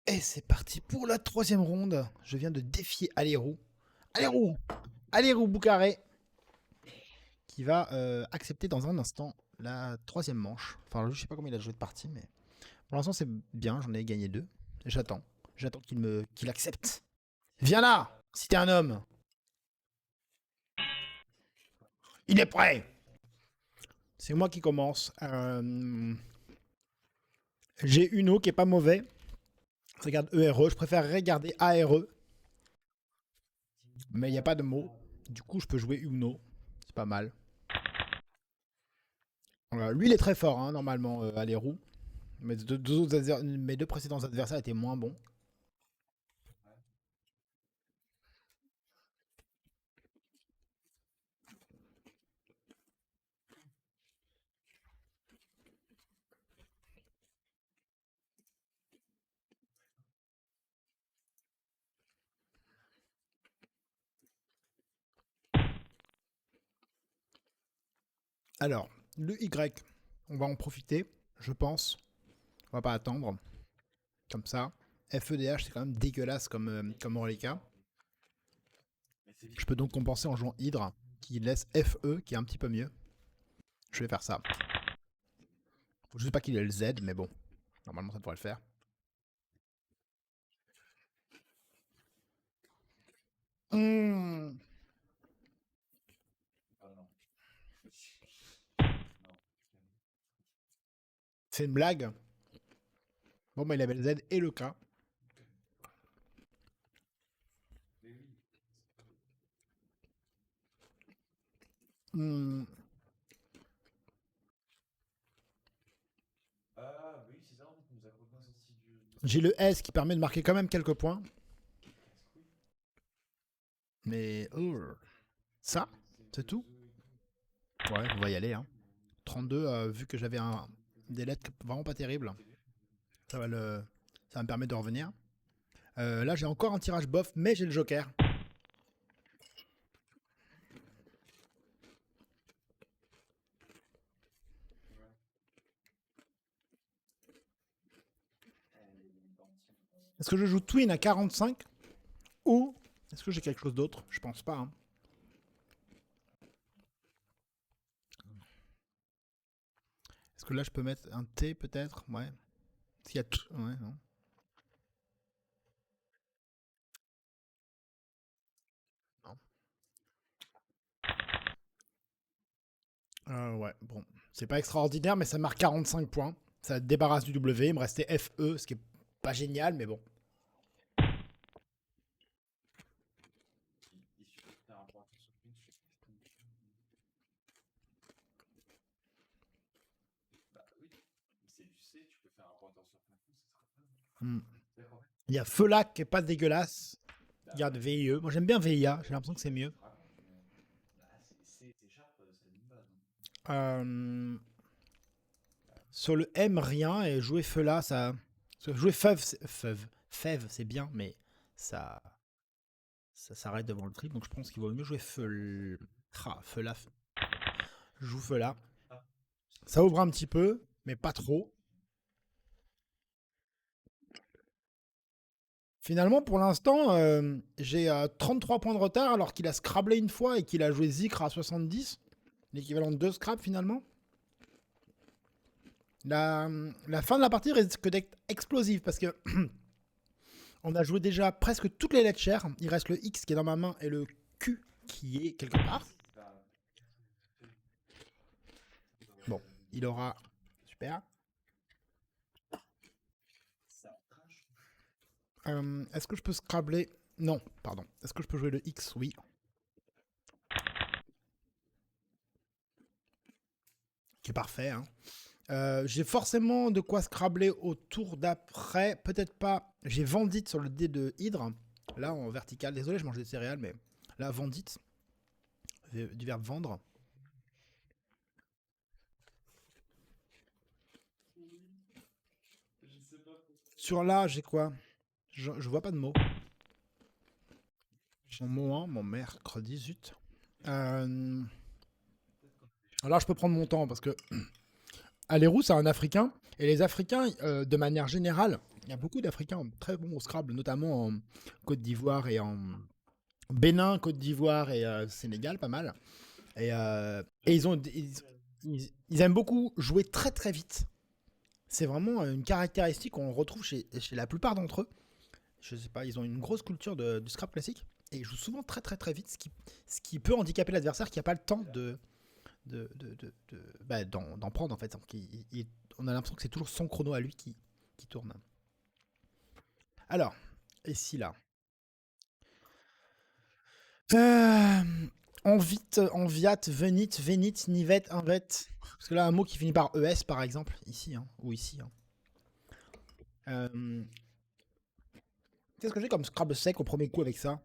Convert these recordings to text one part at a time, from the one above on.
Et c'est parti pour la troisième ronde. Je viens de défier Alérou. Alérou Alérou Boucaré qui va accepter dans un instant la troisième manche. Enfin, je sais pas combien il a joué de parties, mais pour l'instant c'est bien, j'en ai gagné deux. J'attends. J'attends qu'il accepte. Viens là, si t'es un homme. Il est prêt. C'est moi qui commence. J'ai Uno qui est pas mauvais. Je regarde ERE. Je préférerais garder ARE. Mais il n'y a pas de mots. Du coup, je peux jouer Uno. C'est pas mal. Lui, il est très fort, hein, normalement, Alérou. Mes deux précédents adversaires étaient moins bons. Alors, le Y, on va en profiter, je pense. On va pas attendre. Comme ça. FEDH, c'est quand même dégueulasse comme reliquat. Je peux donc compenser en jouant Hydre, qui laisse FE, qui est un petit peu mieux. Je vais faire ça. Faut juste pas qu'il ait le Z, mais bon. Normalement, ça devrait le faire. C'est une blague. Bon, bah, il avait le Z et le K. Hmm. J'ai le S qui permet de marquer quand même quelques points. Mais ça, c'est tout. Ouais, on va y aller. Hein. 32, vu que j'avais des lettres vraiment pas terribles. Ça va me permettre de revenir. Là, j'ai encore un tirage bof, mais j'ai le joker. Est-ce que je joue Twin à 45 ou est-ce que j'ai quelque chose d'autre? Je pense pas. Hein. Est-ce que là, je peux mettre un T peut-être? Ouais. S'il y a tout. Ouais, non. Ouais, bon. C'est pas extraordinaire, mais ça marque 45 points. Ça débarrasse du W. Il me restait FE, ce qui est pas génial, mais bon. Hmm. Il y a Felac qui est pas dégueulasse. Il y a de VIE. Moi j'aime bien VIA, j'ai l'impression que c'est mieux. Euh, Sur le M, rien. Et jouer Fela, ça. Jouer Fève, c'est bien, mais ça. Ça s'arrête devant le triple. Donc je pense qu'il vaut mieux jouer Fela. Fela. Je joue Fela. Ça ouvre un petit peu, mais pas trop. Finalement, pour l'instant, j'ai 33 points de retard alors qu'il a scrablé une fois et qu'il a joué Zikr à 70. L'équivalent de 2 scraps finalement. La fin de la partie risque d'être explosive parce que on a joué déjà presque toutes les lettres chères. Il reste le X qui est dans ma main et le Q qui est quelque part. Bon, il aura. Super. Est-ce que je peux scrabler? Non, pardon. Est-ce que je peux jouer le X? Oui. Qui est parfait. Hein. J'ai forcément de quoi scrabler au tour d'après. Peut-être pas. J'ai Vendit sur le dé de Hydre. Là, en vertical. Désolé, je mange des céréales, mais là, Vendit. Du verbe vendre. Sur là, j'ai quoi? Je vois pas de mots. Mon mot 1, mon mercredi, zut. Alors, je peux prendre mon temps parce que Alérou, c'est un Africain. Et les Africains, de manière générale, Il y a beaucoup d'Africains très bons au Scrabble, notamment en Côte d'Ivoire et en Bénin, Côte d'Ivoire et Sénégal, pas mal. Et ils aiment beaucoup jouer très très vite. C'est vraiment une caractéristique qu'on retrouve chez la plupart d'entre eux. Je sais pas, ils ont une grosse culture du scrap classique et ils jouent souvent très très très vite, ce qui peut handicaper l'adversaire qui n'a pas le temps d'en prendre en fait. Donc, on a l'impression que c'est toujours son chrono à lui qui tourne. Alors, ici là. Enviat, venit, vénit, nivet, invet. Parce que là, un mot qui finit par ES par exemple, ici, hein, ou ici. Hein. Qu'est-ce que j'ai comme Scrabble sec au premier coup avec ça?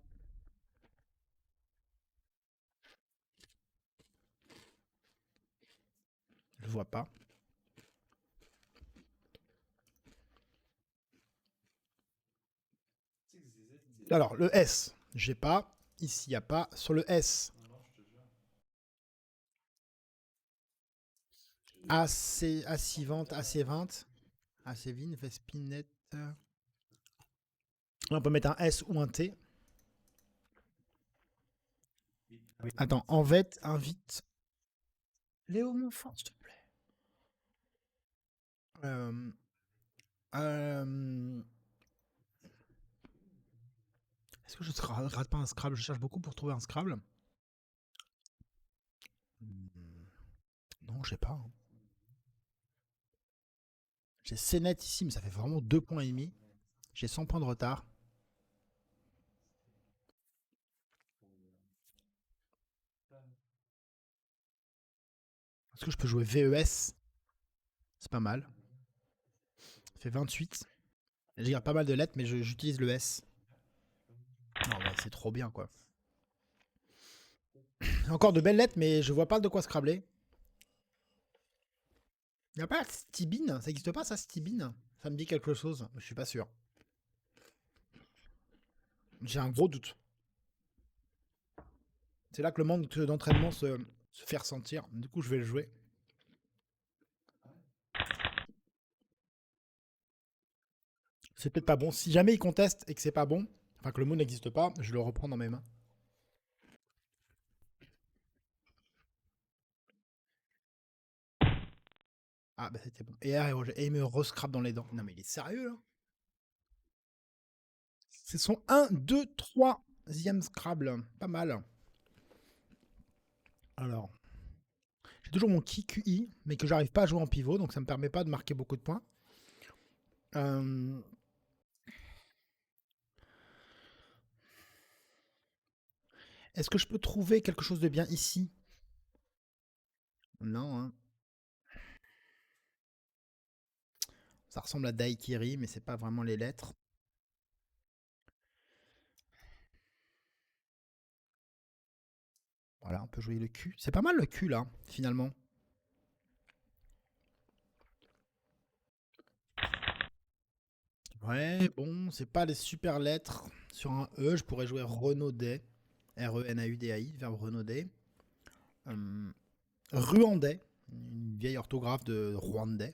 Je vois pas. Alors, le S, j'ai pas. Ici, il n'y a pas. Sur le S, AC, Acivante, AC20, Acvin, Vespinette. Là, on peut mettre un S ou un T. Attends, Envet, invite. Léo Monfort, s'il te plaît. Euh, euh, Est-ce que je ne rate pas un Scrabble? Je cherche beaucoup pour trouver un Scrabble. Non, je sais pas. Hein. J'ai Cnet ici, mais ça fait vraiment 2 points et demi. J'ai 100 points de retard. Est-ce que je peux jouer VES? C'est pas mal. Ça fait 28. Je garde pas mal de lettres, mais j'utilise le S. Non, mais c'est trop bien, quoi. Encore de belles lettres, mais je vois pas de quoi scrabler. Y a pas Stibine? Ça existe pas, ça, Stibine? Ça me dit quelque chose, je suis pas sûr. J'ai un gros doute. C'est là que le manque d'entraînement se fait ressentir. Du coup, je vais le jouer. C'est peut-être pas bon. Si jamais il conteste et que c'est pas bon, enfin que le mot n'existe pas, je le reprends dans mes mains. Ah, bah c'était bon. Et il me rescrape dans les dents. Non, mais il est sérieux, là? C'est son 1, 2, 3e Scrabble. Pas mal. Alors, j'ai toujours mon QI, mais que j'arrive pas à jouer en pivot, donc ça me permet pas de marquer beaucoup de points. Euh, Est-ce que je peux trouver quelque chose de bien ici? Non, hein. Ça ressemble à Daikiri, mais c'est pas vraiment les lettres. Voilà, on peut jouer le Q. C'est pas mal le Q là, finalement. Ouais, bon, c'est pas les super lettres. Sur un E, je pourrais jouer Renaudet. R-E-N-A-U-D-A-I, verbe renaudet. Ruandais, une vieille orthographe de Rwandais,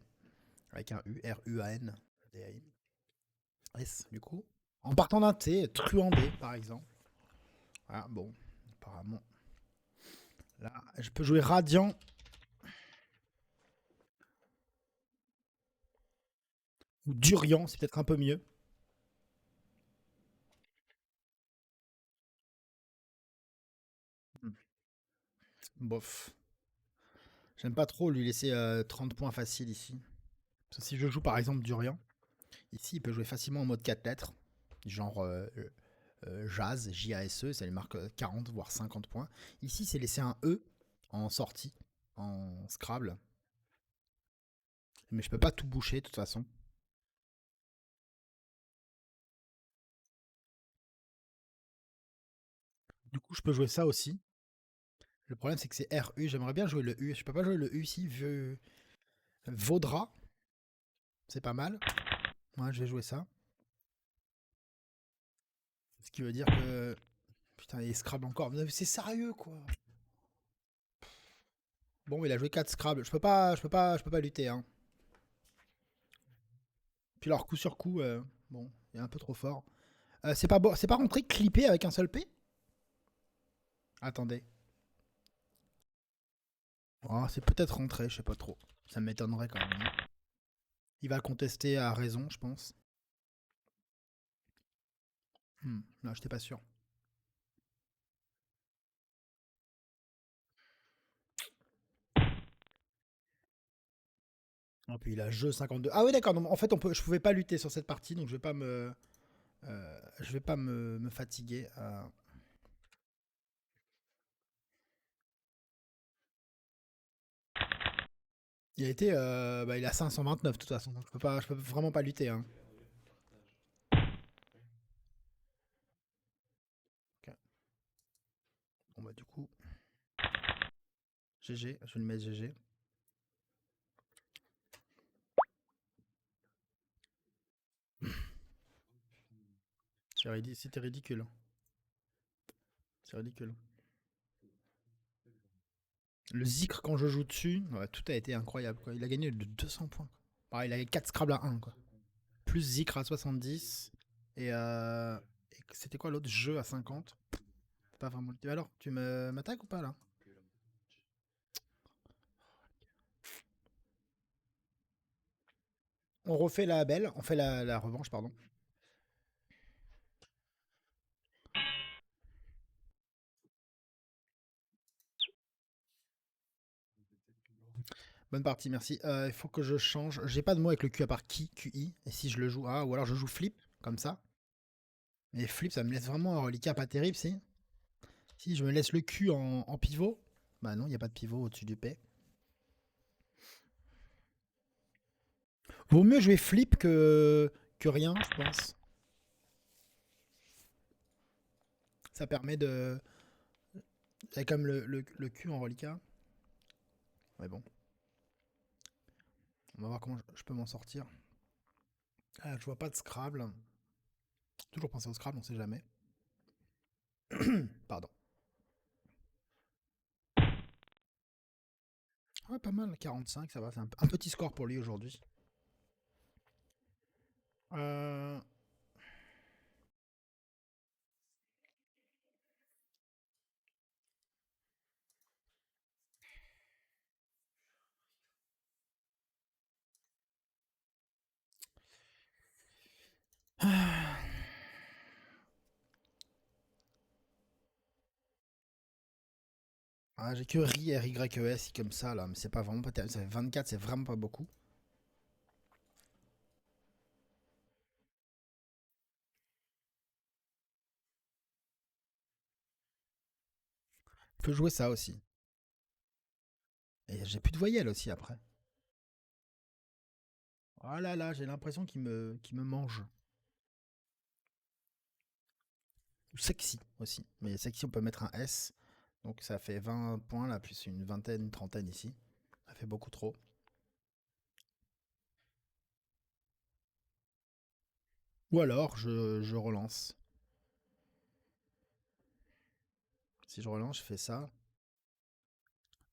avec un U, R-U-A-N-D-A-I. S, du coup. En partant d'un T, Truandais, par exemple. Ah, bon, apparemment. Là, je peux jouer Radiant. Ou Durian, c'est peut-être un peu mieux. Hmm. Bof. J'aime pas trop lui laisser 30 points faciles ici. Parce que si je joue par exemple Durian, ici il peut jouer facilement en mode 4 lettres. Genre Jazz, J-A-S-E, ça lui marque 40 voire 50 points. Ici c'est laisser un E en sortie, en Scrabble. Mais je peux pas tout boucher de toute façon. Du coup je peux jouer ça aussi. Le problème c'est que c'est R-U, j'aimerais bien jouer le U. Je peux pas jouer le U ici, Vaudra, c'est pas mal. Ouais, je vais jouer ça. Ce qui veut dire que... Putain, il Scrabble encore. C'est sérieux quoi. Bon, il a joué 4 Scrabble. Je peux pas lutter, hein. Puis alors, coup sur coup, bon, il est un peu trop fort. C'est pas rentré clippé avec un seul P. Attendez. Oh, c'est peut-être rentré, je sais pas trop. Ça m'étonnerait quand même. Il va contester à raison, je pense. Non, j'étais pas sûr. Et puis il a jeu 52. Ah oui, d'accord. En fait, je pouvais pas lutter sur cette partie, donc je vais pas me fatiguer. Il a été, bah, il a 529 de toute façon, donc je peux vraiment pas lutter. Hein. Ok. Bon bah du coup, GG, je vais lui mettre GG. C'était ridicule. C'est ridicule. Le Zikr, quand je joue dessus, ouais, tout a été incroyable. Quoi. Il a gagné de 200 points. Il a 4 Scrabble à 1. Quoi. Plus Zikr à 70. Et c'était quoi l'autre jeu à 50. Pas vraiment. Alors, tu m'attaques ou pas là? On refait la belle, on fait la revanche, pardon. Bonne partie, merci. Il faut que je change. J'ai pas de mot avec le Q à part qui, QI. Et si je le joue, ou alors je joue flip, comme ça. Mais flip, ça me laisse vraiment un reliquat pas terrible, si. Si je me laisse le Q en pivot, bah non, il n'y a pas de pivot au-dessus du P. Vaut mieux jouer flip que rien, je pense. Ça permet de. C'est comme le Q en reliquat. Mais bon, on va voir comment je peux m'en sortir. Ah, je vois pas de Scrabble. Toujours penser au Scrabble, on sait jamais. Pardon. Ouais, pas mal, 45, ça va. C'est un petit score pour lui aujourd'hui. Euh... Ah, j'ai que RI, RYES comme ça là, mais c'est pas vraiment pas terrible. Ça fait 24, c'est vraiment pas beaucoup. Je peux jouer ça aussi. Et j'ai plus de voyelles aussi après. Oh là là, j'ai l'impression qu'il me mange. Sexy aussi. Mais sexy, on peut mettre un S. Donc ça fait 20 points là, plus une vingtaine, une trentaine ici. Ça fait beaucoup trop. Ou alors, je relance. Si je relance, je fais ça.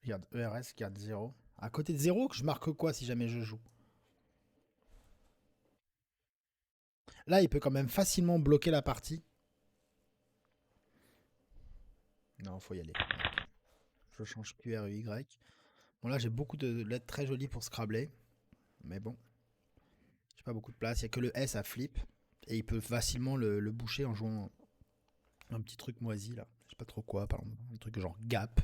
Regarde, ERS, garde 0. À côté de 0, je marque quoi si jamais je joue? Là, il peut quand même facilement bloquer la partie. Non, faut y aller. Je change QRUY. Bon, là, j'ai beaucoup de lettres très jolies pour Scrabbler. Mais bon, j'ai pas beaucoup de place. Il y a que le S à flip. Et il peut facilement le boucher en jouant un petit truc moisi, là. Je sais pas trop quoi, par exemple. Un truc genre Gap.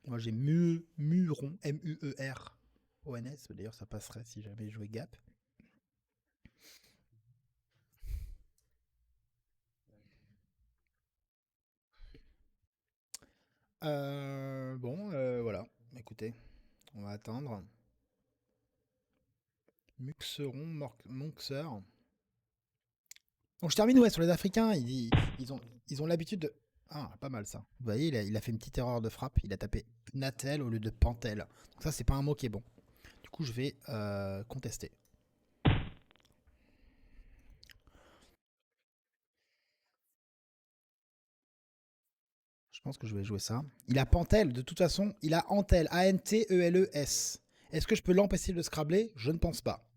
Moi, j'ai Muron, M-U-E-R-O-N-S. D'ailleurs, ça passerait si j'avais joué Gap. Bon, voilà. Écoutez, on va attendre. Muxeron, Monxer. Donc je termine ouais, sur les Africains. Ils ont l'habitude de. Ah, pas mal ça. Vous voyez, il a fait une petite erreur de frappe. Il a tapé Natel au lieu de Pantel. Donc ça, c'est pas un mot qui est bon. Du coup, je vais contester. Je pense que je vais jouer ça. Il a Pantel, de toute façon. Il a Antel, A-N-T-E-L-E-S. Est-ce que je peux l'empêcher de scrabler? Je ne pense pas.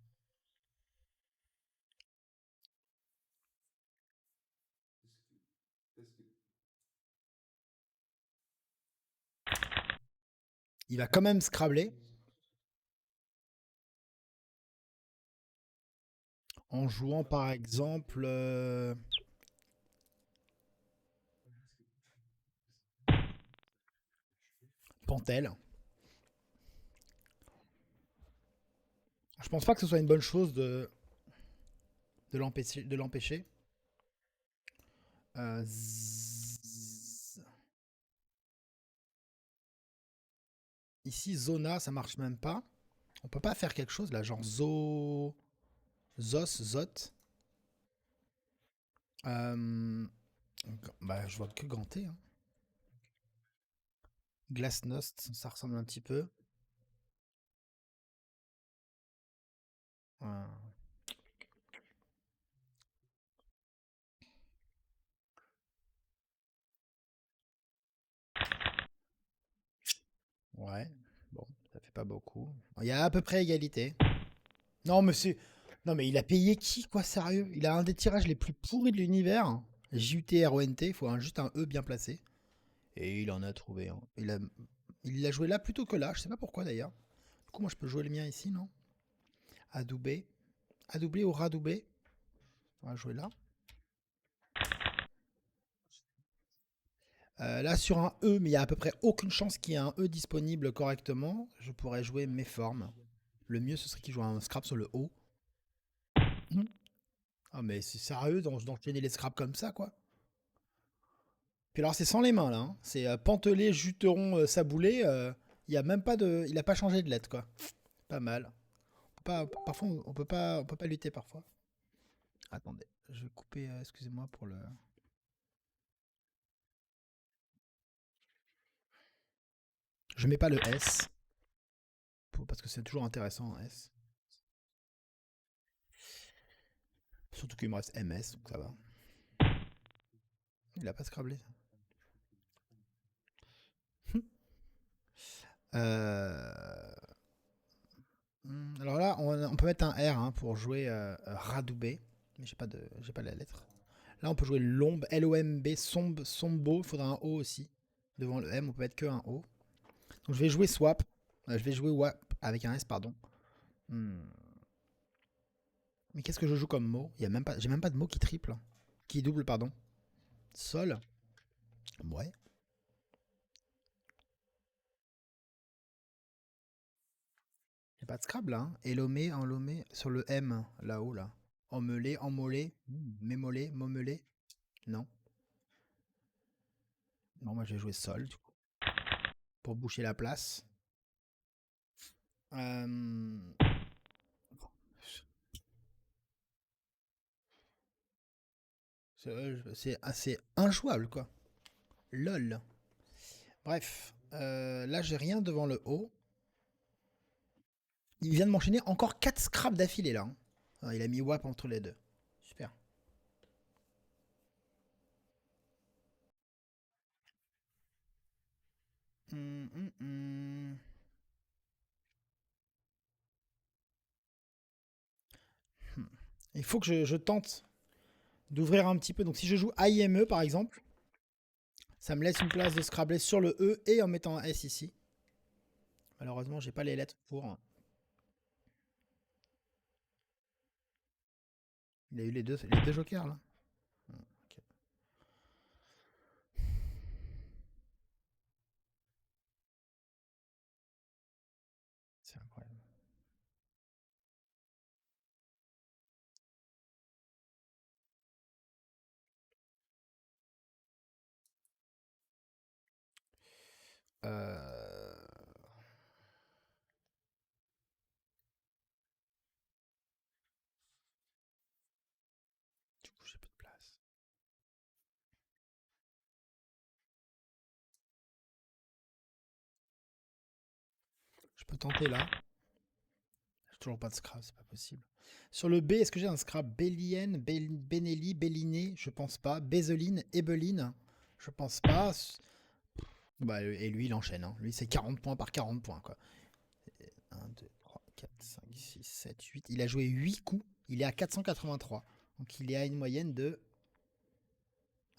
Il va quand même scrabler en jouant par exemple Pantel. Je pense pas que ce soit une bonne chose de l'empêcher. De l'empêcher. Ici, Zona, ça marche même pas. On peut pas faire quelque chose là, genre Zot. Euh, Bah, je vois que Ganté. Hein. Glasnost, ça ressemble un petit peu. Ouais. Ouais. Bon, ça fait pas beaucoup. Il y a à peu près égalité. Non, mais c'est. Non, mais il a payé qui, quoi, sérieux? Il a un des tirages les plus pourris de l'univers. JUTRONT, il faut juste un E bien placé. Et il en a trouvé un. Il l'a joué là plutôt que là, je sais pas pourquoi d'ailleurs. Du coup, moi je peux jouer le mien ici, non? Adoubé. Adoubé ou Radoubé? On va jouer là. Là sur un E, mais il y a à peu près aucune chance qu'il y ait un E disponible correctement. Je pourrais jouer mes formes. Le mieux ce serait qu'il joue un scrap sur le O. Mhm. Ah mais c'est sérieux d'enchaîner les scraps comme ça quoi. Puis alors c'est sans les mains là. Hein. C'est Pantelé, Juteron, Saboulé. Il a même pas de, il a pas changé de lettre quoi. Pas mal. Parfois on peut pas lutter parfois. Attendez, je vais couper. Excusez-moi pour le. Je mets pas le S parce que c'est toujours intéressant un S. Surtout qu'il me reste MS donc ça va. Il a pas scrablé. Euh, Alors là, on peut mettre un R hein, pour jouer Radoubé. Mais j'ai pas la lettre. Là, on peut jouer Lombe, Lomb, Sombo. Il faudra un O aussi. Devant le M, on peut mettre que un O. Donc je vais jouer Swap. Je vais jouer WAP avec un S, pardon. Hmm. Mais qu'est-ce que je joue comme mot? J'ai même pas de mot qui triple. Hein. Qui double, pardon. Sol. Ouais. Y a pas de Scrabble là. Hein. Elomé, enlomé. Sur le M, là-haut, là. Emmelé, emmolé. Mémolé, momelé. Non. Non, moi je vais jouer sol, du coup. Pour boucher la place. Euh, c'est assez injouable, quoi. LOL. Bref. Là, j'ai rien devant le haut. Il vient de m'enchaîner encore 4 scraps d'affilée, là. Hein. Ah, il a mis WAP entre les deux. Super. Hum, hum, hum. Hmm. Il faut que je tente d'ouvrir un petit peu. Donc si je joue IME par exemple, ça me laisse une place de scrabler sur le E et en mettant un S ici. Malheureusement, j'ai pas les lettres pour. Hein. Il a eu les deux jokers là. Ok. C'est incroyable. Euh... Du coup, j'ai plus de place. Je peux tenter là. J'ai toujours pas de scrap, c'est pas possible. Sur le B, est-ce que j'ai un scrap Bélienne, Benelli, Belliné? Je pense pas. Bézeline, Ebeline? Je pense pas. Bah, et lui, il enchaîne. Hein. Lui, c'est 40 points par 40 points. Quoi. 1, 2, 3, 4, 5, 6, 7, 8. Il a joué 8 coups. Il est à 483. Donc il est à une moyenne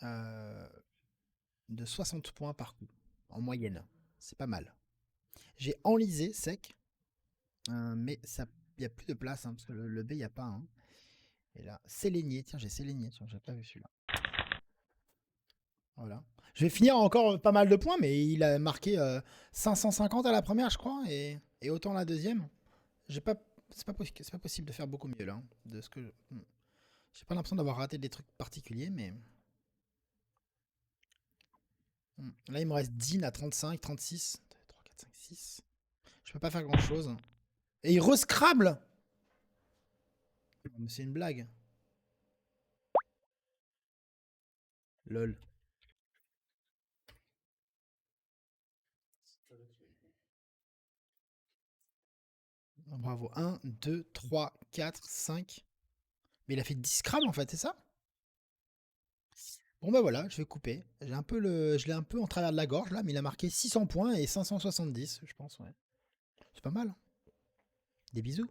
euh, de 60 points par coup. En moyenne. C'est pas mal. J'ai enlisé sec. Mais ça, il n'y a plus de place, hein, parce que le B, il n'y a pas. Hein. Et là, sélénier. Tiens, j'ai sélénier. Tiens, j'ai pas vu celui-là. Voilà. Je vais finir encore pas mal de points, mais il a marqué 550 à la première, je crois, et autant la deuxième. J'ai pas, c'est pas possible de faire beaucoup mieux là. Hein, de ce que, j'ai pas l'impression d'avoir raté des trucs particuliers, mais là il me reste Dean à 35, 36, 2, 3, 4, 5, 6. Je peux pas faire grand chose. Et il rescrable. Mais c'est une blague. Lol. Oh, bravo. 1, 2, 3, 4, 5. Mais il a fait 10 scrabbles en fait, c'est ça? Bon bah voilà, je vais couper. Je l'ai un peu en travers de la gorge là, mais il a marqué 600 points et 570, je pense, ouais. C'est pas mal. Des bisous.